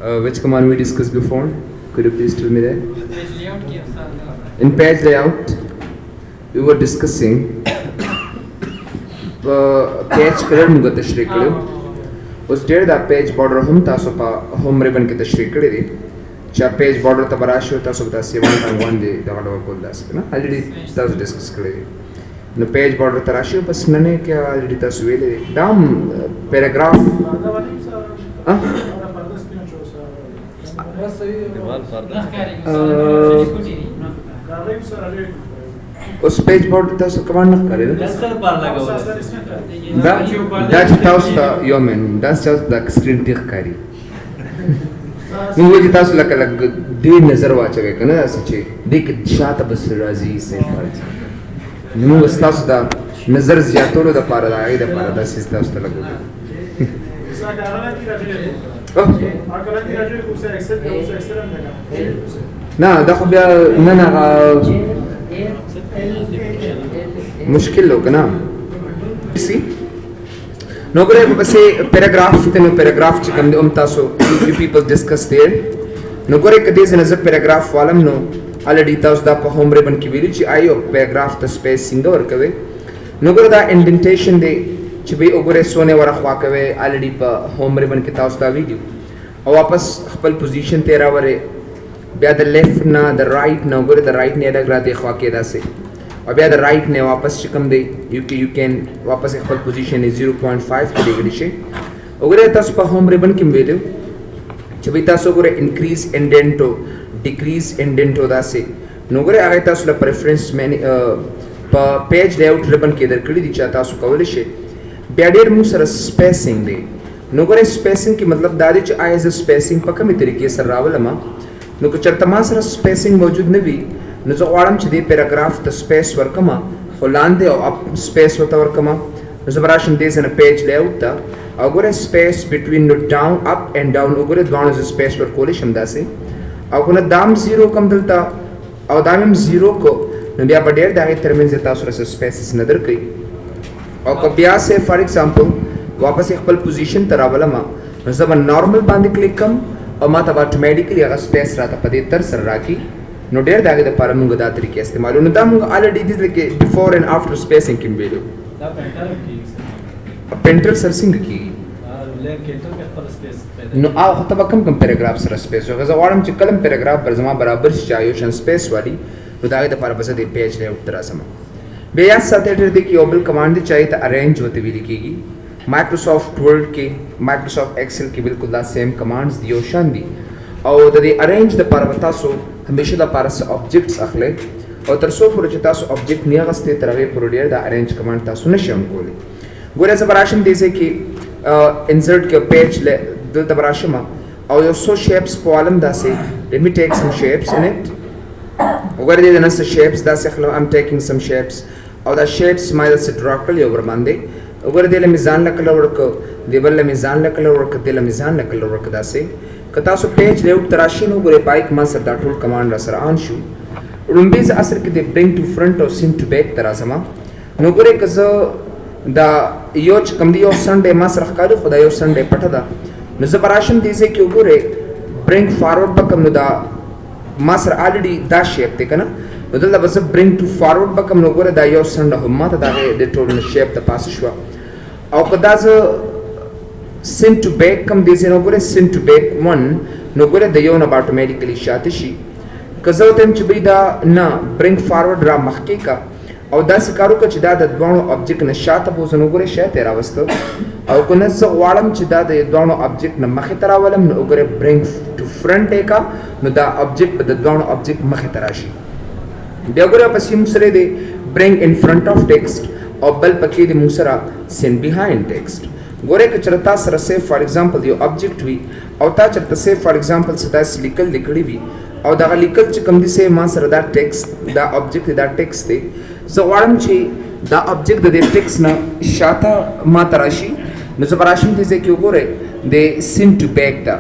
which command we discussed before? Could you please tell me that? Page layout की Afsar In page layout, we were discussing page color muga तशरीह करो. उस डेढ़ दा page border हम तासो पा home ribbon के तशरीह करे दी. चा page border तबराशो तासो बता सेवन टांगवान दे दवाला वाकोल दास ना. Already तासो discuss करे दी. No page border तराशो बस नने क्या already तासो वेले दी. Down paragraph. उस पेज बोर्ड तासो कमांड न करे दा तासो ता योमेन दास जस्ट द स्क्रीन टिक करी मुझे तासो लक लक दे नजर वाचवे कने असचे देख शात बस राजी से फाज निमो तासो दा नजर ज्यातोलो दा पारा दा आई दा पारा दा सिस तासो लगो ना दखो बिया नना मुश्किल लोग ना सी नौकरे बसे पैराग्राफ ते नो पैराग्राफ चिकम दे तासो few people discuss there नौकरे कदे से नजर पैराग्राफ वालम नो ऑलरेडी तास दा होम रिबन की वीडियो ची आयो पैराग्राफ द स्पेसिंग और कवे नौकरे दा इंडेंटेशन दे चिबे ओगरे सोने वाला ख्वा कवे ऑलरेडी प होम रिबन के तास दा वीडियो और वापस खपल पोजीशन तेरा वरे बिया द लेफ्ट ना द राइट ना ओगरे द राइट ने अलग रा दे ख्वा के दा से और बिया द राइट ने वापस चिकम दे यू कैन वापस खपल पोजीशन 0.5 के डिग्री से ओगरे तास प होम रिबन की वीडियो चिबे तास ओगरे इंक्रीज इंडेंटो डिक्रीज इंडेंटो दा से नोगरे आगे तास ला प्रेफरेंस में प पेज लेआउट रिबन के दर कड़ी दिचा तास कवले से बैरियर मु सर स्पेसिंग दे नोगरे स्पेसिंग की मतलब दादी च आए ज स्पेसिंग पक्का में तरीके से रावलमा नुको चरतमा सर स्पेसिंग मौजूद न भी न जो वाड़म च दे पैराग्राफ द स्पेस वर्कमा होलांदे और अप स्पेस होता वर्कमा न जबराशन दे सन पेज लेआउट ता अगोरे space between no down up and down अगोरे दोनों ज स्पेस वर कोले शमदा से अगोना दाम जीरो कम दलता और दाम जीरो को न बिया बडेर दागे टर्मिन से तासुर से स्पेसेस नदर कई और कबिया से फॉर एग्जांपल वापस एक पल पोजीशन तरावला मा जब नॉर्मल बांध क्लिक कम और मा तब ऑटोमेटिकली अगर स्पेस रहता पदे तर सर राखी नो डेर दागे द पारा मुंगा दा तरीके इस्तेमाल उन दा मुंगा already this like before and after spacing किन वीडियो दा पेंटर की पेंटर सर सिंग की ले केंटर के पर स्पेस नो आ तब कम पैराग्राफ सर स्पेस हो गजा वारम च कलम पैराग्राफ पर जमा बराबर चाहिए शन स्पेस वाली नो दागे द पारा बस दे पेज ले उतरा समा बेया साथे दे की ओबल कमांड चाहिए तो अरेंज होते भी लिखेगी माइक्रोसॉफ्ट वर्ड के माइक्रोसॉफ्ट एक्सेल की बिल्कुल दा सेम कमांड्स दियो शांति और द अरेंज द पारवता सो हमेशा द पारस ऑब्जेक्ट्स अखले और तरसो पुरचता सो ऑब्जेक्ट नियागस्ते तरवे पुरोडियर द अरेंज कमांड ता सुनशम कोले गोरे सबराशम देसे कि इंसर्ट के पेज ले द तबराशमा और यो सो शेप्स पोलम दा से let me take some shapes in it गोरे दे नस शेप्स दा से खलो I am taking some shapes और द शेप्स माय द ड्रॉकल यो बरमांदे अगर दिल मिजान लकल वर्क देबल मिजान लकल वर्क दिल मिजान लकल वर्क दासे कता सो पेज लेआउट तराशिन उगरे बाइक मा सर टूल कमांड रसर आंशु रुम्बीज असर के दे ब्रिंग टू फ्रंट और सिम टू बैक तरासमा नोगरे कज दा योच कम दियो संडे मा सर खकादो खुदा यो संडे पठदा नजबराशन दिसे कि उगरे ब्रिंग फॉरवर्ड बकम दा मा सर ऑलरेडी दा शेप ते कना उदल बस ब्रिंग टू फॉरवर्ड बकम नोगरे दा यो संडे हममा ता दा दे टोल शेप द पासशवा और कदाज sin to back come this nogore sin to back one nogore the yon automatically shatishi kazotem chbida na bring forward ra mahkika और दस कारो का चिदा द दोनों ऑब्जेक्ट न शात पोस नगरे शय तेरा वस्तु और को नस वालम चिदा द दोनों ऑब्जेक्ट न मखे तेरा वालम न उगरे ब्रिंग टू फ्रंट एका न द ऑब्जेक्ट द दोनों ऑब्जेक्ट मखे तेराशी देगरे पसिम सरे they bring in front of text और बल पके दे मुसरा सिन बिहाइंड टेक्स्ट गोरे के चरता सर से फॉर एग्जांपल यो ऑब्जेक्ट हुई और ता चरता से फॉर एग्जांपल सदा लिकल लिकड़ी भी और दा लिकल च कम दिसे मा सर दा टेक्स्ट दा ऑब्जेक्ट दा टेक्स्ट दे सो वारम ची दा ऑब्जेक्ट दे टेक्स्ट ना शाता मा तराशी न जबराशिम दिसे क्यों गोरे दे सिन टू बैक दा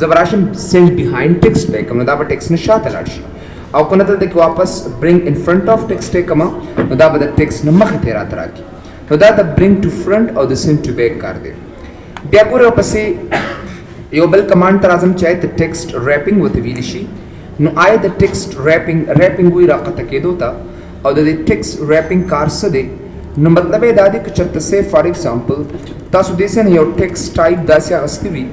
जबराशिम सिन बिहाइंड टेक्स्ट बैक कम दा टेक्स्ट न शाता लाशी और कोनतल दे वापस bring in front of text टे कमा दा द टेक्स्ट न मख तेरा तरा की तो दा ब्रिंग टू फ्रंट और द सिन टू बैक कर दे ब्यागोरे पसे یو بل کمانډ تر اعظم چې د ټیکسټ ریپینګ وته ویل شي نو آی د ټیکسټ ریپینګ وی راقته کېدو ته او د ټیکسټ ریپینګ کار څه دی نو مطلب یې دا دی چې چرته سه فار ایگزامپل تاسو دې سره یو ټیکسټ ټایپ داسې اغستی وي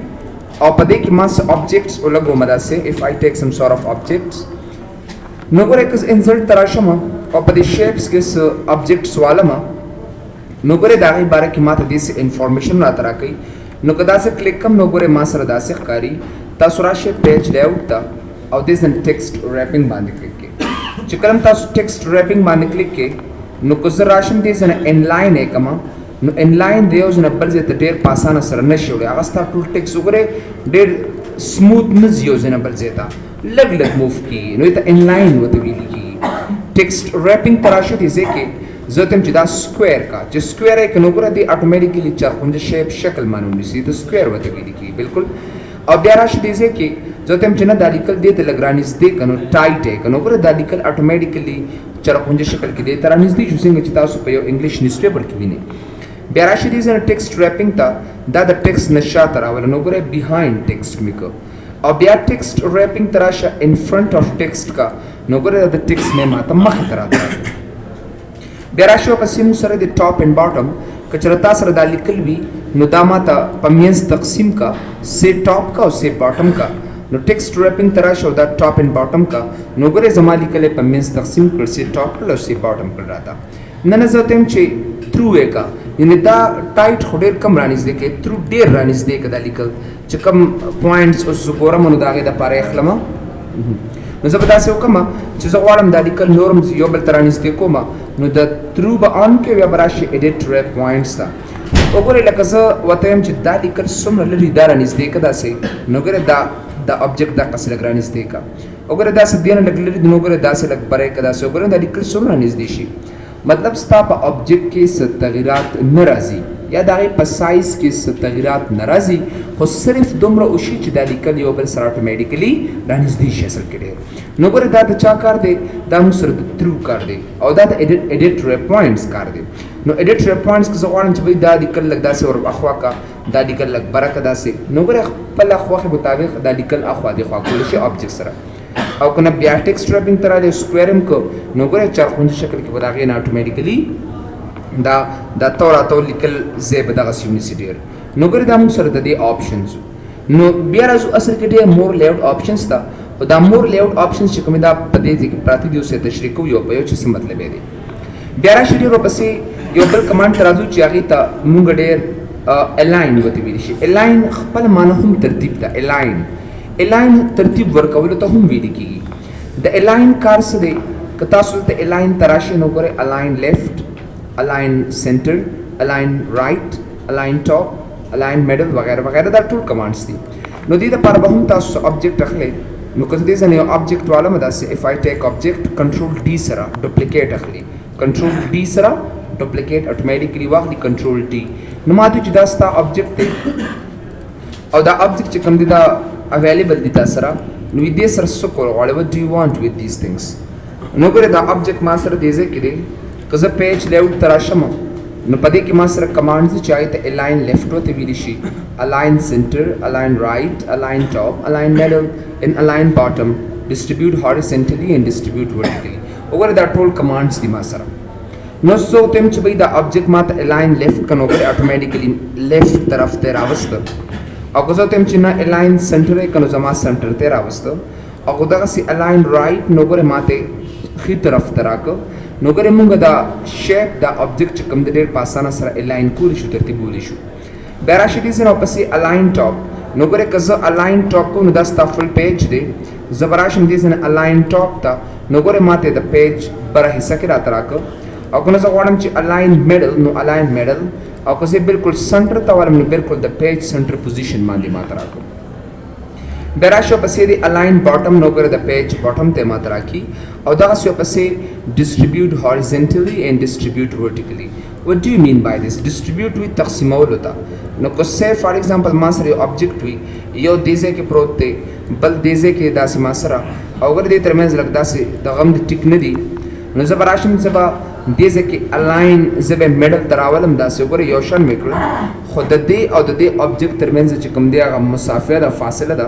او په دې کې ما څه آبجیکټس ولګوم داسې اف آی ټیک سم سورت اف آبجیکټس نو ګوره که انسرټ تراشم او په دې شیپس کې څه آبجیکټس والم نو ګوره دا غي باره کې ما ته دې انفارمیشن راته راکړي نو که داسې کلیک کوم نو ګوره ما سره داسې ښکاري تاسو راشئ پیج لیاوټ ته او دې سن ټیکسټ ریپینګ باندې کلیک کړئ چې کله تاسو ټیکسټ ریپینګ باندې کلیک کړئ نو که زه راشم دې سن انلاین یې کما نو انلاین دی یو ځنه بل ځای ته ډېر په اسانه سره نشي وړی هغه ستا ټول ټیکس وګورئ ډېر سموث نه ځي یو ځای نه بل ځای ته لږ لږ موف کېږي نو ته انلاین ورته ویلي کېږي ټیکسټ ریپینګ ته راشئ دې ځای کې زه ته چې دا سکویر کا چې سکویر یې که نو ګوره دې اټومیټیکلی چرخونجه شیپ شکل باندې ونیسي د سکویر ورته ویلي کېږي بالکل او بیا راشي دې ځای کې زه ته چې نه دا لیکل دې ته لږ رانږدې که نو ټایټ یې که نو ګوره دا لیکل اټومیټیکلی چرخونجه شکل کې دې ته رانږدې شو څنګه چې تاسو په یو انګلیش نیوز پیپر کې وینئ بیا راشي دې ځای ټیکسټ ریپینګ ته دا د ټیکسټ نه شاته راوله نو ګوره بیهایند ټیکسټ مې که او بیا ټیکسټ ریپینګ ته راشه ان فرنٹ آف ټیکسټ کا نو ګوره د ټیکسټ نه ماته مخې ته راته بیا راشي ورپسې موږ سره د ټاپ اینډ باټم که چېرې تا سره دا لیکل وي نو دا ماته په منځ تقسیم کا سې ټاپ کا او سې باټم کا نو ټیکسټ ریپینګ ته راشه او دا ټاپ اینډ باټم کا نو ګوره زما لیکلی په منځ تقسیم کړ سې ټاپ کړل او سې باټم کړل راته نه نه زه ته یم چې تھرو یې کا یعنې دا ټایټ خو ډېر کم رانږدې کړې تھرو ډېر رانږدې که دا لیکل چې کم پوینټس اوس زه ګورم نو د هغې دپاره یې اخلم نو زه به داسې وکړم چې زه غواړم دا لیکل نور هم یو بل ته رانږدې کوم نو د تھرو به آن کې بیا به راشي ایډیټ ریپ پوینټس ته وګورئ لکه زه ورته یم چې دا لیکل څومره لرې دا رانږدې که داسې نو ګورئ دا آبجیکټ دقسې لږ رانږدې که وګورئ داسې دې نه لږ لرې نو ګورئ داسې لږ بری که داسې وګورئ دا لیکل څومره رانږدې شي مطلب ستا په آبجیکټ کې څه تغیرات نه راځي یا د هغې په سایز کې څه تغیرات نه راځي خو صرف دومره وشي چې دا لیکل یو بل سره اټومیټیکلي رانږدې شي اصل کې ډېر نو ګورې دا د چا کار دی دا موږ سره د تھرو کار دی او دا د ایډیټ ریپ پوینټس کار دی نو ایډیټ ریپ پوینټس کې زه غواړم چې بھائی دا لیکل لږ داسې ور اخوا کا دا لیکل لږ بره که داسې نو ګورې خپله خوښې مطابق دا لیکل اخوا دېخوا کولی شي آبجیکټ سره او کنه بیا ټیکسټ ریپینګ ته راغلی سکویر هم که نو ګوره چرخونجه شکل کې به د هغې نه اټومیټیکلي دا تو راتو لیکل ځای به دغسې ونیسي ډېر نو ګوره دا موږ سره د دې آپشنز نو بیا راځو اصل کې ډېر مور لیاوټ آپشنز ته او دا مور لیاوټ آپشنز چې کومې دا په دې ځای کې پراته دي اوس یې تشریح کوو یو په یو چې څه مطلب یې دی بیا راشي ډېر ورپسې یو بل کمانډ ته راځو چې هغې ته موږ ډېر الاین ورته ویلی شي الاین خپله معنی هم ترتیب ده الاین ترتیب ورکولو ته هم ویل کېږي د الاین کار څه دی که تاسو دلته الاین ته راشئ نو ګورئ الاین لیفټ الاین سینټر الاین رایټ الاین ټاپ الاین میډل وغیره وغیره دا ټول کمانډس دي نو دې دپاره به هم تاسو آبجیکټ اخلئ نو که زه دې ځنه یو آبجیکټ والم داسې اف آی ټیک آبجیکټ کنټرول ډي سره ډپلیکیټ اخلي کنټرول ډي سره ډپلیکیټ اټومیټیکلي واخلي کنټرول ټي نو ما ته چې دا ستا آبجیکټ دی او دا آبجیکټ چې کوم دی دا available دي تاسو سره نو دې سره څه کول غواړئ what do you want with these things نو ګورئ دا آبجیکټ ما سره دې ځای کې دی که زه پیج لیاوټ ته راشم نو په دې کې ما سره کمانډز دي چې هغې ته الاین لیفټ ورته ویلی شي الاین سینټر الاین رایټ الاین ټاپ الاین میډل ان الاین باټم ډسټریبیوټ هاریزنټلی اینډ ډسټریبیوټ ورټیکلی وګوره دا ټول کمانډز دي ما سره نو زه ورته یم چې بھائی دا آبجیکټ ما ته الاین لیفټ که نو ګورئ اټومیټیکلي لیفټ طرف ته یې راوسته او که زه ته یم چې نه الاین سنټر یې که نو زما سنټر ته یې راوسته او که دغسې الاین رایټ نو ګورې ما ته ښي طرف ته راکړه نو ګورې مونږ دا شیپ دا آبجیکټ چې کوم د ډېر په اسانه سره الاین کولی شو ترتیبولی شو بیا راشي دې ځای نه ورپسې الاین ټاپ نو ګورې که زه الاین ټاپ کوم نو دا ستا فل پیج دی زه به راشم دې ځای نه الاین ټاپ ته نو ګورې ما ته د پیج بره حصه کې راته راکړه او که نه زه غواړم چې الاین میډل نو الاین میډل او که زه بالکل سنټر ته والم نو بالکل د پیج سنټر پوزیشن باندې ماته راکړم بیا راشي ورپسې د الاین باټم نو ګوره د پیج باټم ته ماته راکړي او دغسې ورپسې ډسټریبیوټ هاریزنټلی اینډ ډسټریبیوټ ورټیکلی what do you mean by this ډسټریبیوټ وي تقسیمولو ته نو که say فار ایگزامپل ما سره یو آبجیکټ وي یو دې ځای کې پروت دی بل دې ځای کې داسې ما سره او ګوره دې ترمنځ لږ داسې د غم د ټیک نه دي نو زه به راشم زه به دې ځکه الاین زبې میډل تراولم داسې وګوره یو شان میکړل خو د دې او د دې آبجیکټ ترمنځ چې کوم دی هغه مسافه ده فاصله ده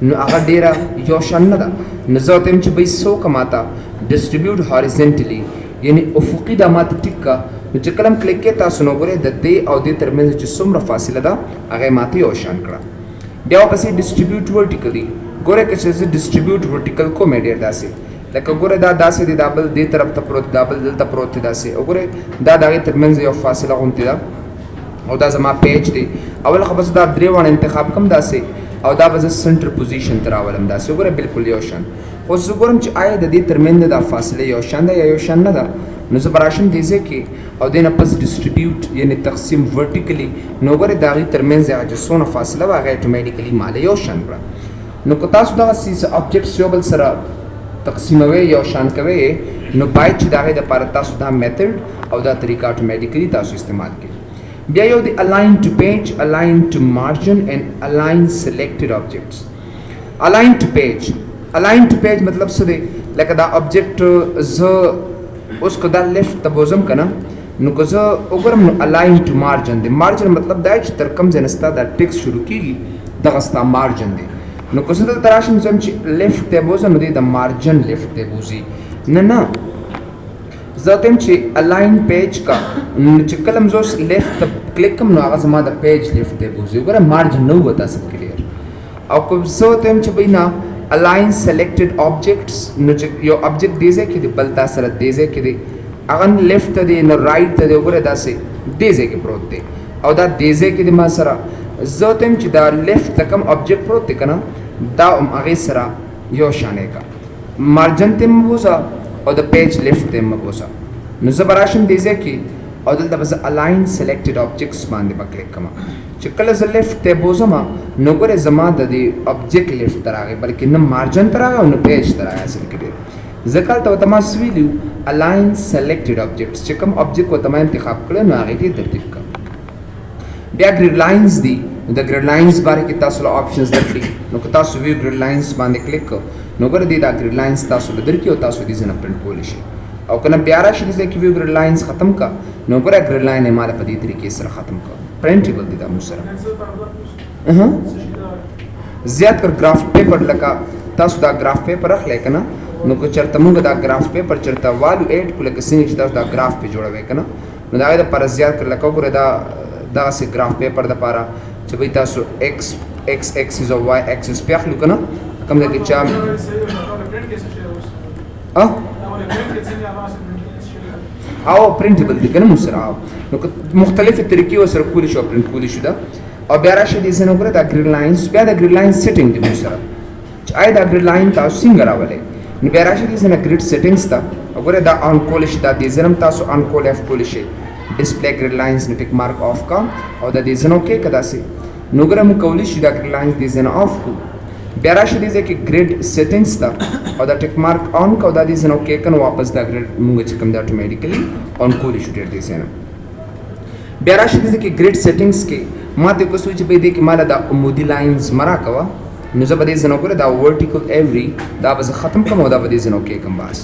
نو هغه ډیره یو شان نه ده نو زه ته چې به سو کماته ډیسټریبیوټ هاریزنټلی یعنی افقي د ماته ټیک کا نو چې کلم کلیک کې تاسو نو ګوره د دې او دې ترمنځ چې څومره فاصله ده هغه ماته یو شان کړه بیا پسې ډیسټریبیوټ ورټیکلی ګوره که چې ډیسټریبیوټ ورټیکل کوم ډیر داسې لکه ګوره دا داسې دی دا بل دې طرف ته پروت دا بل دلته پروت دی داسې وګوره دا د هغې ترمنځ یو فاصله غوندې ده او دا زما پیج دی اول خو بس دا درې واړه انتخاب کم داسې او دا به زه سنټر پوزیشن ته راولم داسې وګوره بالکل یو شان خو زه ګورم چې آیا د دې ترمنځ دا فاصله یو شان ده یا یو شان نه ده نو زه به راشم دې ځای کې او دې نه پس ډیسټریبیوټ یعنې تقسیم ورټیکلی نو وګورئ د هغې ترمنځ هغه چې څونه فاصله وه هغه اټومیټیکلي ماله یو شان کړه نو که تاسو دغسې آبجیکټس یو بل سره تقسیموي یو شان کوي نو باید چې د هغې دپاره تاسو دا میتھډ او دا طریقه اټومیټیکلي تاسو استعمال کړئ بیا یو دی الاین ټو پیج الاین ټو مارجن اینڈ الاین سلیکټډ آبجیکټس الاین ټو پیج مطلب څه دی لکه دا آبجیکټ زه اوس که دا لیفټ ته بوزم که نه نو که زه وګورم نو الاین ټو مارجن دی مارجن مطلب دا چې تر کوم ځای نه ستا دا ټیکس شروع کېږي دغه ستا مارجن دی نو که زه دلته راشم زم چې لیفټ ته بوزم نو دی د مارجن لیفټ ته بوزي نه زه ته چې الاین پیج کا چې کله زه اوس لیفټ ته کلیک کوم نو هغه زما د پیج لیفټ ته بوزي وګوره مارجن نه وه تاسو کلیر او که زه ته چې بھائی نه الاین سلیکټډ آبجیکټس نو چې یو آبجیکټ دې ځای کې دی بل تا سره دې ځای کې دی هغه لیفټ ته دی نو رایټ ته دی وګوره داسې دې ځای کې پروت دی او دا دې ځای کې دی ما سره زه ته چې دا لیفټ ته کوم آبجیکټ پروت دی که نه دا هم هغې سره یو شانې کا مارجن ته مه بوزه او د پیج لیفټ ته مه بوزه نو زه به راشم دې ځای کې او دلته به زه الاین سلیکټډ آبجیکټس باندې به کلیک کوم چې کله زه لیفټ ته بوزم نو ګورې زما د دې آبجیکټ لیفټ ته راغی بلکې نه مارجن ته راغی او نه پیج ته راغی اصل کې ډېر ځکه هلته ورته ما څه ویلي الاین سلیکټډ آبجیکټس چې کوم آبجیکټ ورته ما انتخاب کړی نو هغې ته یې ترتیب کړه بیا ګریډ لاینز دي د ګریډ لاینز باره کې تاسو له آپشنز درکړي نو که تاسو ویو ګریډ لاینز باندې کلیک کړو نو ګوره دې دا ګریډ لاینز تاسو له درکړي او تاسو دې ځای نه پرنټ کولی شي او که نه بیا راشي دې ځای کې ویو ګریډ لاینز ختم کړه نو ګوره ګریډ لاین یې ما له په دې طریقې سره ختم کړه پرنټیبل دي دا موږ سره زیات کر ګراف پیپر لکه تاسو دا ګراف پیپر اخلی که نه نو که چېرته موږ دا ګراف پیپر چېرته والو ایډ کړو لکه څنګه چې تاسو دا ګراف پې جوړوئ که نه نو د هغې دپاره زیات کړ لکه وګورئ دا دغسې ګراف پیپر دپاره چې بھائی تاسو ایکس ایکسیز او وائی ایکسیز پې اخلو که نه کوم ځای کې چا او پرنټیبل دي که نه موږ سره نو که مختلفې طریقې ورسره کولی شو او پرنټ کولی شو ده او بیا راشي دې ځای نه وګوره دا ګریډ لاینز بیا د ګریډ لاین سیټینګ دي موږ سره چې آیا دا ګریډ لاین تاسو څنګه راولئ نو بیا راشي دې ځای نه ګریډ سیټینګز ته وګوره دا آن کولی شي دا دې ځای هم تاسو آن کولی کولی شئ ډسپلی ګریډ لاینز نه ټیک مارک آف کا او دا دې ځای نه اوکې که داسې نو وګوره موږ کولی شو دا ګریډ لاینز دې ځای نه آف کړو بیا راشي دې ځای کې ګریډ سیټینګز ته او دا ټیک مارک آن کا او دا دې ځای نه اوکې که نو واپس دا ګریډ موږ چې کوم دا اټومیټیکلي آن کولی شو ډېر دې ځای نه بیا راشي دې ځای کې ګریډ سیټینګز کې ما ته کوس چې به دې کې ماله دا عمودي لاینز مرا کوه نو زه به دې ځای نه وګوره دا ورټیکل ایوری دا به زه ختم کړم او دا به دې ځای نه اوکې کړم بس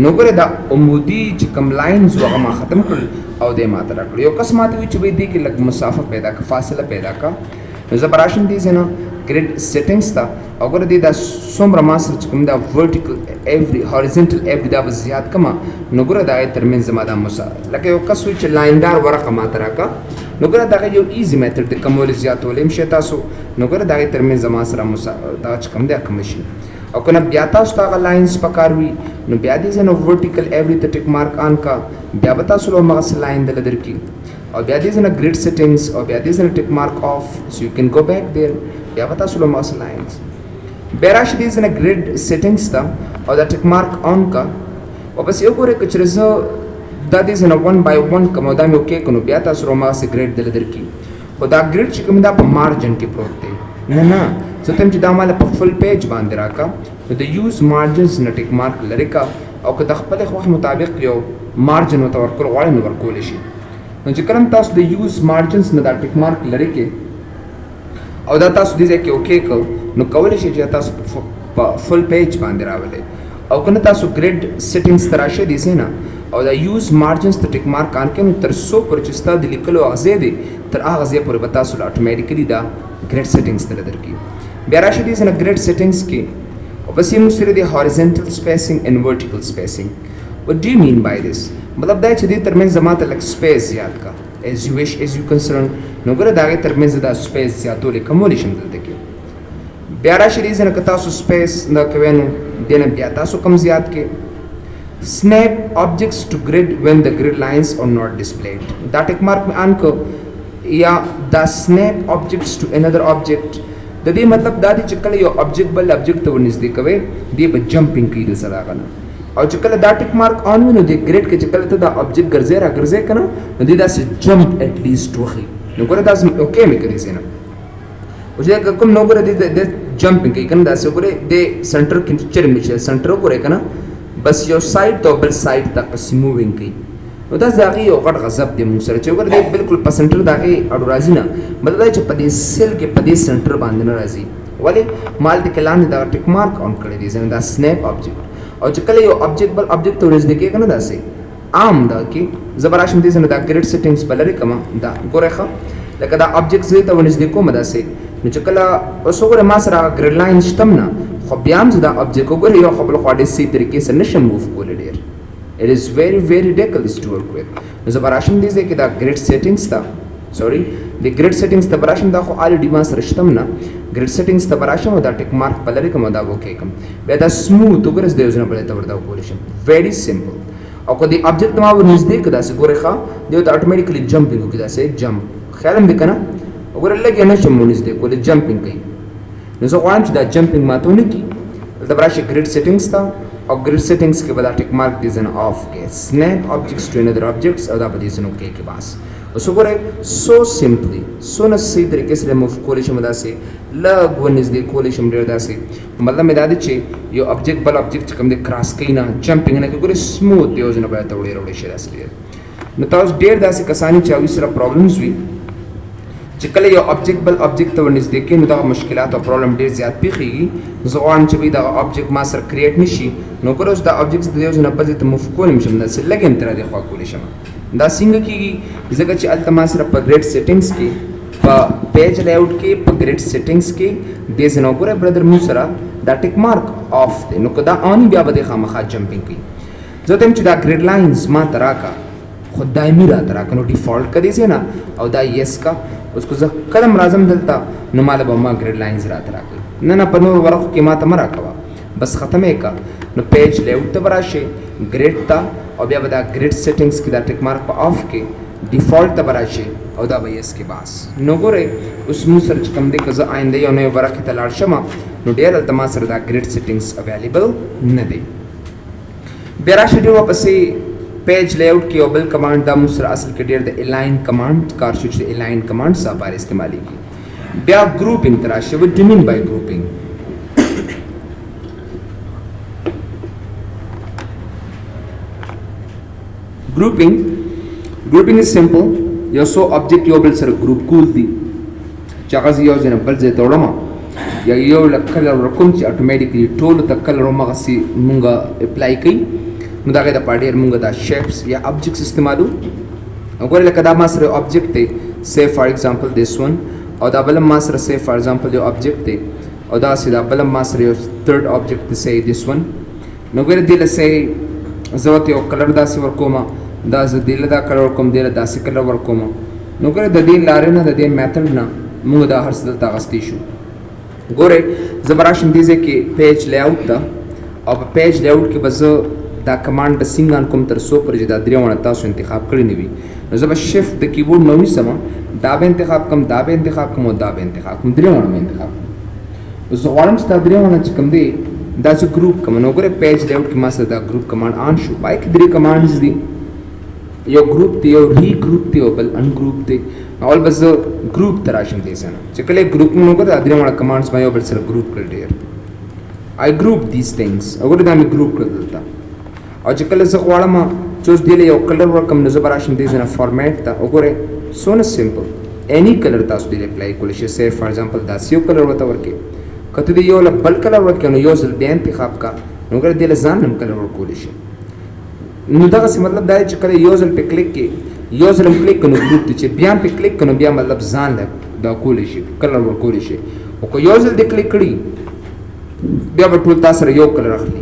نو ګوره دا عمودي چې کوم لاینز وو هغه ما ختم کړل او دې ما ته راکړل یو کس ما ته وایي چې به دې کې لږ مسافه پیدا کړه فاصله پیدا کړه نو زه به راشم دې ځای نه ګریډ سیټینګز ته او ګوره دې دا څومره ما سره چې کوم دا ورټیکل ایوری هاریزنټل ایوری دا به زیات کړم نو ګوره د هغې ترمنځ زما دا لکه یو کس وایي چې لایندار ورقه ما ته راکړه نو ګوره دغه یو ایزي میتھډ دی کمولی زیاتولی هم شئ تاسو نو ګوره د هغې ترمنځ زما سره دغه چې کوم دی کم شي او که نه بیا تاسو ته هغه لاینز پکار وي نو بیا دې ځای نه ورټیکل ایوری ته ټیک مارک آن کا بیا به تاسو له همغسې لاین دله درکړي او بیا دې ځای نه ګریډ سیټینګز او بیا دې ځای نه ټیک مارک آف سو یو کین گو بیک دیر بیا به تاسو له همغسې لاینز بیا راشي دې ځای نه ګریډ سیټینګز ته او دا ټیک مارک آن کا واپس یو ګورئ که چېرې زه دا دې ځای نه 1 by 1 کوم او دا مې اوکې کړو بیا تاسو له همغسې ګریډ دله درکړي خو دا ګریډ چې کوم دا په مارجن کې پروت دی نه زه ته چې دا ماله په فل پیج باندې راکړه نو د یوز مارجنز نه ټیک مارک لرې کړه او که د خپلې خوښې مطابق یو مارجن ورته ورکول غواړئ نو ورکولی شي نو چې کله تاسو د یوز مارجنز نه دا ټیک مارک لرې کړئ او دا تاسو دې ځای کې اوکې کړو نو کولی شئ چې تاسو په فل پیج باندې راولئ او که نه تاسو ګریډ سیټینګز ته راشئ دې ځای نه او دا یوز مارجنز ته ټیک مارک آن کې نو تر څو پر چې ستا د لیکلو اغزې دی تر هغه ځای پورې به تاسو له اتوماتیکلی دا ګریډ سیټینګز ته درکړي. بیا راشي دې نه ګریډ سیټینګز کې او بس یې موږ سره د هاریزنټل سپیسینګ اینڈ ورټیکل سپیسینګ. وٹ ډو یو مین بای دس؟ مطلب دا چې دې ترمنځ زما ته لږ سپیس زیات کا ایز یو وش ایز یو کنسرن نو ګوره د هغې ترمنځ دا سپیس زیاتولی کولی شم دلته کې. بیا راشي دې ځای نه که تاسو سپیس دا کوئ نو دې نه بیا تاسو کم زیات کې. snap objects to grid when the grid lines are not displayed. دا ټیک مارک مې آن کړ یا دا snap objects to another object. د دې مطلب دا دی چې کله یو object بل object ته ورنږدې کوئ دې به jumping کوي د سره هغه نه. او چې کله دا ټیک مارک آن وي نو د ګریډ کې چې کله ته دا object ګرځې را ګرځې که نه نو دې داسې jump at least وښي. نو ګوره داسې اوکې مې کړي ځای نه او چې کوم نو ګوره د جمپینګ کوي که نه داسې وګورئ د سنټر کې چرې مې چې سنټر وګورئ که نه بس یو سایډ ته بل سایډ ته قسم مووینګ کوي. نو دا د هغې یو غټ غضب دی موږ سره چې وګوره دی بلکل په سنټر د هغې اړو راځي نه مطلب دا چې په دې سیل کې په دې سنټر باندې نه راځي. ولې ما هلته کې لاندې دغه ټیک مارک آن کړی دی ځکه دا سنیپ آبجیکټ. او چې کله یو آبجیکټ بل آبجیکټ ته ورنږدې کېږي که نه داسې عام دا کې زه به راشم دې ځای نه دا ګریډ سیټینګز به لرې کړم دا ګورئ ښه لکه دا آبجیکټ زه ته ورنږدې کوم داسې نو چې کله اوس وګورئ ما سره هغه ګریډ لاین شته نه خو بیا هم زه دا آبجیکټ وګورئ یو خو بل خوا ډېر صحیح طریقې سره نشم موف کولی ډېر. It is very very difficult to work with. نو زه به راشم دې ځای کې دا ګریډ سیټینګز ته سوري د ګریډ سیټینګز ته به راشم دا خو آلریډي ما سره شته نه ګریډ سیټینګز ته به راشم او دا ټیک مارک به لرې کړم او دا وکې کړم بیا دا سموث وګورئ زه د یو ځای نه بلې ته ورته وکولی شم. ویری سمپل. او که د آبجیکټ ما ورنږدې کړه داسې ګورئ ښه دی ورته اټومیټیکلی جمپینګ وکړي داسې جمپ خیال هم دی که نه وګوره لږ یې نه شم ورنږدې کولی جمپینګ کوي. نو زه غواړم چې دا جمپینګ ماته ونه کړي دلته به راشي ګریډ سیټینګز ته او ګریډ سیټینګز کې به دا ټیک مارک دې ځای نه آف کړي سنیپ آبجیکټس ټو انادر آبجیکټس او دا به دې ځای نه وکړي کې بس. اوس وګورئ سو سمپلی څونه صحیح طریقې سره موف کولی شم داسې لږ ورنږدې کولی شم ډېر داسې مطلب مې دا دی چې یو آبجیکټ بل آبجیکټ چې کوم دی کراس کوي نه جمپینګ نه کوي ګورئ سموث یو ځای نه باید ته وړې راوړې شي داسې ډېر. نو تاسو ډېر داسې کسان چې هغوی سره پرابلمز وي چې کله یو آبجیکټ بل آبجیکټ ته ورنږدې کوي نو دغه مشکلات او پرابلم ډېر زیات پیښیږي. زه غواړم چې دغه آبجیکټ ما سره کریټ نه شي نو ګوره اوس دا آبجیکټس د یو ځای نه بل ځای ته موف کولی هم شم داسې لږ هم تر دې خوا کولی شم. دا څنګه کېږي ځکه چې هلته ما سره په ګریډ سیټینګز کې په پیج لیاوټ کې په ګریډ سیټینګز کې دې ځای نه وګوره برادر موږ سره دا ټیک مارک آف دی نو که دا آن بیا به دې خامخا جمپینګ کوي. زه ته یم چې دا ګریډ لاینز ما ته راکړه خو دایمي راته راکړه نو ډیفالټ که دې ځای نه او دا یس کا اوس که زه کله هم راځم دلته نو ما له به ما ګریډ لاینز راته راکړي نه په نورو ورقو کې ما ته مه راکوه بس ختم یې که نو پیج لیاوټ ته به راشئ ګریډ ته او بیا به دا ګریډ سیټینګز کې دا ټیک مارک په آف کې ډیفالټ ته به راشئ او دا به یې اس کې باس. نو ګورئ اوس موږ سره چې کوم دی که زه آینده یو نوې ورقې ته لاړ شم نو ډېر هلته ما سره دا ګریډ سیټینګز اویلیبل نه دی. بیا راشئ ډېر واپسې پیج لیاوټ کې یو بل کمانډ دا موږ سره اصل کې ډېر د الاین کمانډ کار شو چې د الاین کمانډ سره لپاره استعمالېږي. بیا ګروپینګ ته راشئ وټ ډو مین بای ګروپینګ. grouping is simple یو څو آبجیکټ یو بل سره ګروپ کول دي چې هغه یو ځای نه بل ځای ته وړم یا یو له کلر ورکوم چې اټومیټیکلی ټولو ته کلر همغسې مونږ اپلای کوي نو د هغې دپاره ډېر مونږ دا شیپس یا آبجیکټس استعمالو. وګورئ لکه دا ما سره یو آبجیکټ دی سی فار ایګزامپل دیس ون او دا بل هم ما سره سی فار ایګزامپل یو آبجیکټ دی او داسې دا بل هم ما سره یو تھرډ آبجیکټ دی سی دیس ون. نو ګورئ دې له سی زه ورته یو کلر داسې ورکوم دا زه دې له دا کلر ورکوم دې له داسې کلر ورکوم نو ګورئ د دې لارې نه د دې میتھډ نه موږ دا هر څه دلته اخیستی شو. ګورئ زه به راشم دې ځای کې پیج لیاوټ ته او په پیج لیاوټ کې به زه دا کمانډ به څنګه آن کوم تر څو پورې چې دا درې وړه تاسو انتخاب کړي نه وي نو زه به شفټ د کیبورډ نه ونیسم دا به انتخاب کړم دا به انتخاب کړم او دا به انتخاب کړم درې وړه مې انتخاب کړم. زه غواړم چې دا درې وړه چې کوم دی دا چې ګروپ کوم نو ګورئ پیج لیاوټ کې ما سره دا ګروپ کمانډ آن شو. پای کې درې کمانډز دي یو ګروپ دی یو ری ګروپ دی او بل ان ګروپ دی. اول به زه ګروپ ته راشم دې ځای نه چې کله یې ګروپ مې وکړه دا درې وړه کمانډز ما یو بل سره ګروپ کړل ډېر آی ګروپ دیز ثینګز وګورئ دا مې ګروپ کړل دلته او چې کله زه غواړم چې اوس دې له یو کلر ورکړم نو زه به راشم دې ځای نه فارمیټ ته وګورئ څونه سمپل اینی کلر تاسو دې اپلای کولی شئ. سی فار ایګزامپل داسې یو کلر ورته ورکړئ که ته دې یو له بل کلر ورکړې نو یو ځل بیا انتخاب کا نو ګوره دې له ځان هم کلر ورکولی شي. نو دغه څه مطلب دا دی چې کله یو ځل په کلیک کې یو ځل کلیک کنو ګروپ ته چې بیا په کلیک کنو بیا مطلب ځان له دا کولی شي کلر ور کولی شي او که یو ځل د کلیک کړي بیا به ټول تاسو سره یو کلر اخلي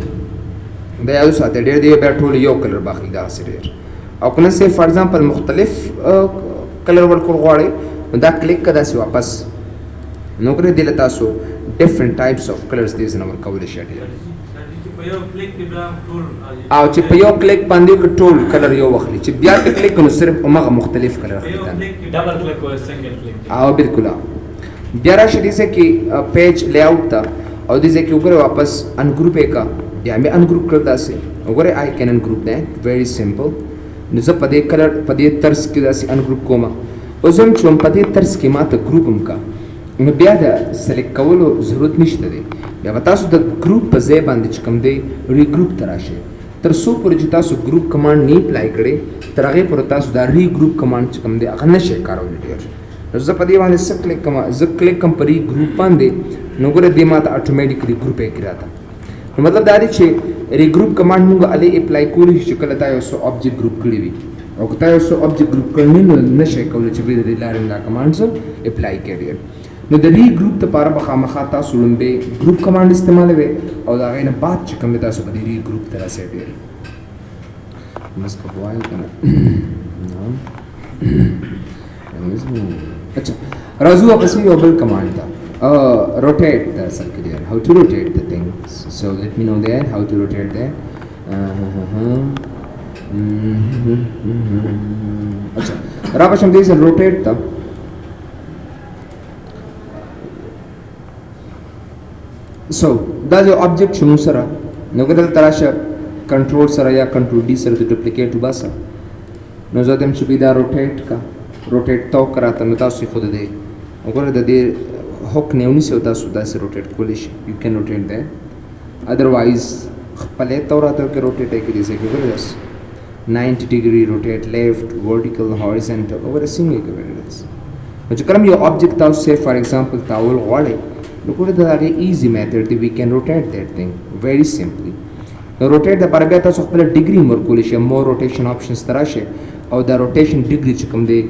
دا یو ساته ډېر دی بیا ټول یو کلر باخلي دا سره ډېر او کنه سه فار ایگزامپل مختلف کلر ور کول غواړي دا کلیک کدا سی واپس نو کړی دل تاسو ډیفرنٹ ټایپس اف کلرز دې زنه ور کول شي او چې په یو کلیک باندې ټول کلر یو واخلي چې بیا په کلیک نو صرف هغه مختلف کلر اخلي ډبل کلیک او سنگل کلیک او بالکل بیا راشي دې کې پیج لی آؤٹ تا او دې کې وګوره واپس ان گروپ کا یا مې ان گروپ کړل داسې وګوره آی کین ان گروپ دیٹ ویری سمپل نو زه په دې کلر په دې طرز کې داسې ان گروپ کوم او زم چې په دې طرز کې ماته گروپ هم کا نو بیا د سلیکټ کولو ضرورت نشته دی بیا تاسو د ګروپ په ځای باندې چې کوم دی ری ګروپ ته راشئ تر څو پورې چې تاسو ګروپ کمانډ نه اپلای کړئ تر هغې پورې تاسو دا ری ګروپ کمانډ چې کوم دی هغه نشئ کارولی ډېر نو زه په دې باندې څه کلیک کوم زه کلیک کوم په ری ګروپ باندې نو ګوره دې ماته اټومیټیکلی ګروپ یې کړی راته نو مطلب دا دی چې ری ګروپ کمانډ موږ هلې اپلای کولی شو چې کله تا یو څه آبجیکټ ګروپ کړي وي او که تا یو څه آبجیکټ ګروپ کړی نو نشئ کولی چې بیا د دې لارې دا کمانډ اپلای کړئ نو د ری ګروپ لپاره به خامخا تاسو لومبې ګروپ کمانډ استعمالوئ او د هغې نه بعد چې کوم دی تاسو به د ری ګروپ ته راسئ ډېر مسکه وایو که نه اچھا راځو واپس یو بل کمانډ ته روټیټ د سرکلیر هاو ټو روټیټ د تھنګس سو لیٹ می نو دیٹ هاو ټو روټیټ دیٹ اچھا را پشم دې سره روټیټ ته سو دا جو آبجیکټ چې موږ سره نو که دلته راشه کنټرول سره یا کنټرول ډي سره د ډپلیکیټ وباسه نو زه دم چې بیا دا روټیټ کا روټیټ تو کراته نو تاسو خود دی وګوره د دې هوک نه ونیسئ او تاسو داسې روټیټ کولی شئ یو کین روټیټ دی ادروایز خپلې تو راته کې روټیټ یې کړي چې وګوره داس 90 ډیګري روټیټ لیفټ ورټیکل هوریزونټل وګوره څنګه یې کولی داس نو چې کوم یو آبجیکټ تاسو سه فار ایگزامپل تاول غواړئ نو ګوره دا هغې ایزي میتھډ دی وی کین روټیټ دیٹ تھنګ ویری سمپلی نو روټیټ دپاره بیا تاسو خپله ډیګري هم ورکولی شئ مور روټیشن آپشنز ته راشئ او دا روټیشن ډیګري چې کوم دی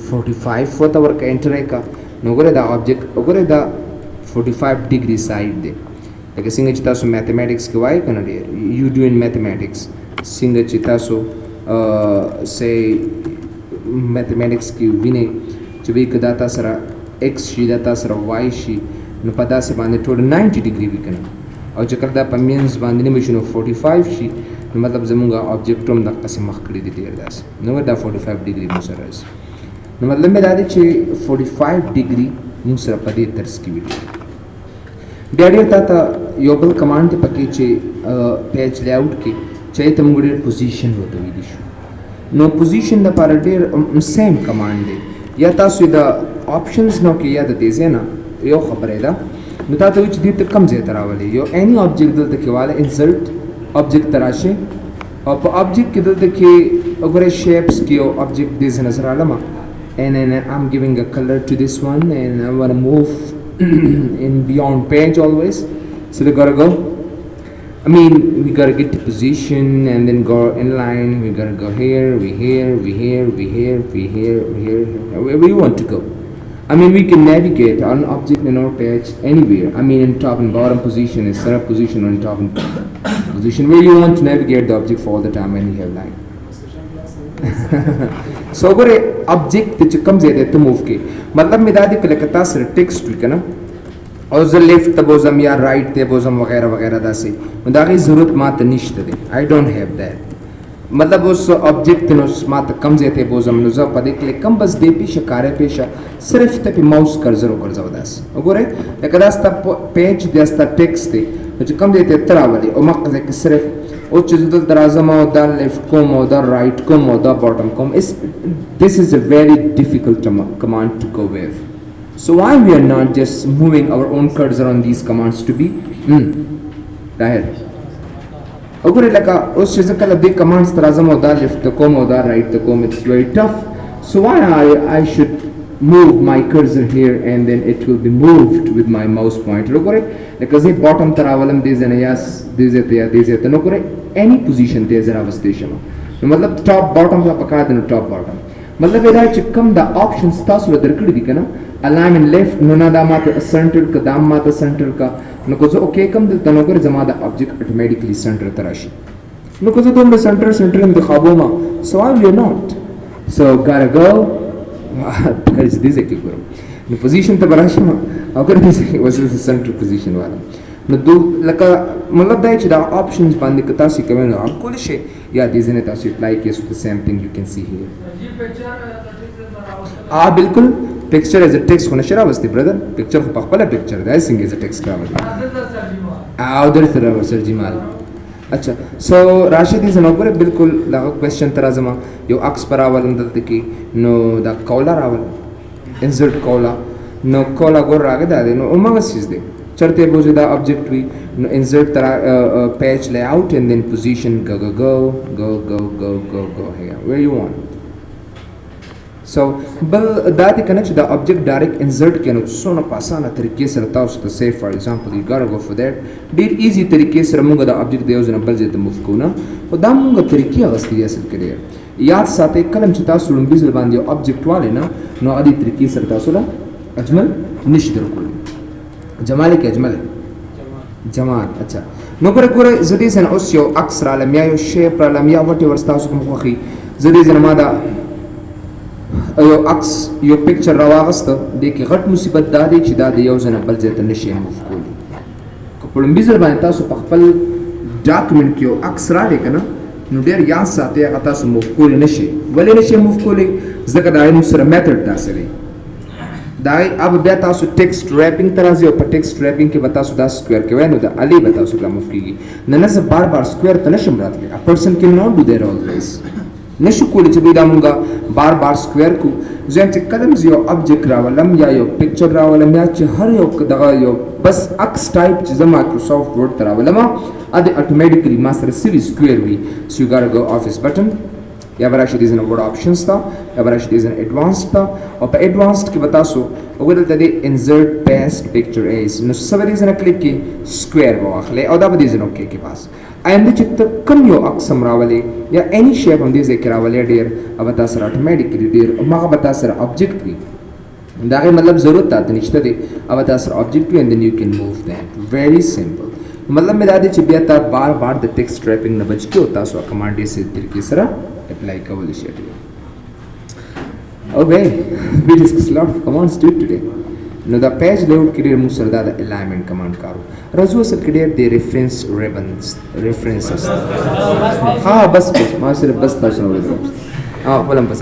45 ورته ورکړه انټر یې کړه نو ګوره دا آبجیکټ وګوره دا 45 ډیګري سایډ دی لکه څنګه چې تاسو میتھمیټکس کې وایي که نه ډېر یو ډو ان میتھمیټکس څنګه چې تاسو سه میتھمیټکس کې وینئ چې وایي که دا تا سره ایکس شي دا تا سره وای شي نو په داسې باندې ټول 90 ډیګري وي که نه او چې کله دا په مینس باندې نه وشي نو 45 شي نو مطلب زمونږ آبجیکټ هم دقسې مخ کړي دي ډېر داسې نو دا 45 ډیګري مو سره راشي نو مطلب مې دا دی چې 45 ډیګري مو سره په دې طرز کې وي بیا ډېر تا ته یو بل کمانډ دی پکې چې پیج لی آؤٹ کې چې هغې ته موږ ډېر پوزیشن ورته ویلی شو نو پوزیشن دپاره ډېر سیم کمانډ دی یا تاسو د آپشنز نو کې یا د دې ځای نه یو خبره ده نو تا ته وایي چې دې ته کوم ځای ته راولئ یو اني آبجیکټ دلته کې واله انسرټ آبجیکټ ته راشئ او په آبجیکټ کې دلته کې وګورئ شیپس کې یو آبجیکټ دې ځای نظر علمه and then I'm giving a color to this one and I want to move in beyond page always so they gotta go I mean we gotta get to position and then go in line we gotta go here we here we here we here we here we here wherever you want to go I mean we can navigate on object in our page anywhere I mean in top and bottom position is center position or in top and position where you want to navigate the object for all the time when you have line so अगर ऑब्जेक्ट چې کوم ځای ته موو کې مطلب مې دا دی که لکه تاسو سره ټیکسټ وي که نه او زه لیفټ ته بوځم یا رایټ ته بوځم وغیره وغیره داسې نو د هغې ضرورت ماته نشته دی آی ډونټ هیو دیٹ مطلب اوس آبجیکټ نو ماته کوم ځای ته بوځم نو زه په دې کلیک کوم بس دې پیشه کارې پیشه صرف ته پې ماوس کرزر وګرځوه داسې وګورئ لکه دا ستا پیج دی ستا ټیکسټ دی نو چې کوم ځای ته ته راولې او مقه ځای کې صرف او چې زه دلته راځم او دا لیفټ کوم او دا رایټ کوم او دا باټم کوم this is a very difficult command to go with so why we are not just moving our own cursor on these commands to be go ahead وګورئ لکه اوس چې زه کله دې کمانډس ته راځم او دا لیفټ ته کوم او دا رایټ ته کوم it's very tough so why I should move my cursor here and then it will be moved with my mouse pointer وګورئ لکه زه باټم ته راولم دې ځای نه یا دې ځای ته یا دې ځای ته نو وګورئ any position ته زه راوستی شم نو مطلب ټاپ باټم لا پکار دی نو ټاپ باټم مطلب دا چې کوم د آپشنز تاسو له درکړي دي کنه الاینمنت لیفت نو نه دا ماته سنټر کا دا ماته سنټر کا نو کو زه اوکې کوم دلته نو ګر زما د ابجیکټ اتوماتیکلی سنټر ته راشي نو که زه دومره سنټر انتخابوم so I will not so gotta go because this is ګورم نو پوزیشن ته براشم او که دې was the center position والا نو دو لکه مطلب دا چې دا options باندې که تاسو کوئ نو کول شي یا دې ځنه تاسو اپلای کړئ so the same thing you can see here بالکل picture as a text خو نشه راوستي brother picture خو په خپله picture دی څنګه as a text راوړي او درته راوړي سر جمال اچھا سو راشد از نوبر بالکل دا کوېسچن تر ازما یو عکس پر راولم دلته کې نو دا کولا راول انسرټ کولا نو کولا ګور راغی دا نو عمر سیز دی چرته بوزي دا ابجیکټ وی نو انسرټ تر پیج لے آؤٹ اینڈ دین پوزیشن go here where you want so بل دا دې کنه چې دا object direct insert کینو څونه په اسانه طریقې سره تاسو ته say for example you gotta go for that ډیر easy طریقې سره موږ دا object د یو ځای نه بل ځای ته move کوو نه خو دا موږ طریقې اغستې اصل کې یاد ساتئ کله چې تاسو لومړي ځل باندې یو object والئ نه نو هغه دې طریقې سره تاسو له اجمل نشي درکولی جمال کې اجمل جمال اچھا نو ګوره زه دې ځنه اوس یو عکس رالم یا یو شیپ رالم یا وټ ایور تاسو کوم خوښي زه دې ځنه ما دا یو عکس یو پکچر راواغسته دې کې غټ مصیبت دا دی چې دا د یو ځای نه بل ځای ته نشي موف کولی که په لومړي ځل باندې تاسو په خپل ډاکومنټ کې یو عکس رالی که نه نو ډېر یاد ساتئ هغه تاسو موف کولی نشئ ولې نشئ موف کولی ځکه د هغې موږ سره میتھډ داسې دی د هغې اب بیا تاسو ټیکسټ ریپینګ ته راځئ او په ټیکسټ ریپینګ کې به تاسو دا سکویر کوئ نو د الې به تاسو را موف کېږي نه زه بار بار سکویر ته نشم راتلی ا پرسن کین ناٹ ډو دیٹ آلویز نشو کولی چې دا مونږه بار بار سکویر کو زه چې کلم یو ابجیکټ راولم یا یو پکچر راولم یا چې هر یو دغه یو بس عکس ټایپ چې زه مایکروسافټ ورډ ته راولم ا دې اتوماتیکلی ما سره سوي سکویر وي سو یو ګاټ گو افیس بٹن یا به راشي دې ځنه ورډ آپشنز ته یا به راشي دې ځنه ایډوانسډ ته او په ایډوانسډ کې به تاسو وګورئ دلته دې انسرټ پیسټ پکچر ایز نو څه به دې ځنه کلیک کړئ سکویر به واخلئ او دا به دې ځنه اوکې کې پاس آینده چې ته کوم یو عکس هم راولې یا اني شیپ هم دې ځای کې راولې ډېر او به تا سره اټومیټیکلي ډېر هماغه به تا سره ابجیکټ وي د هغې مطلب ضرورت تاته نشته دی او به تا سره ابجیکټ وي اینډ دین یو کین موو دیٹ ویری سمپل مطلب مې دا دی چې بیا تا بار بار د ټیکسټ ریپینګ نه بچ کې او تاسو کمانډ یې صحیح طریقې سره اپلای کولی شئ Okay, we discussed a lot of commands today. نو دا پیج لیاوټ کې ډېر موږ سره دا د الاینمنټ کمانډ کارو راځو اصل کې ډېر د ریفرنس ریفرنسز ها بس ما صرف بس تاسو نه ولې ولم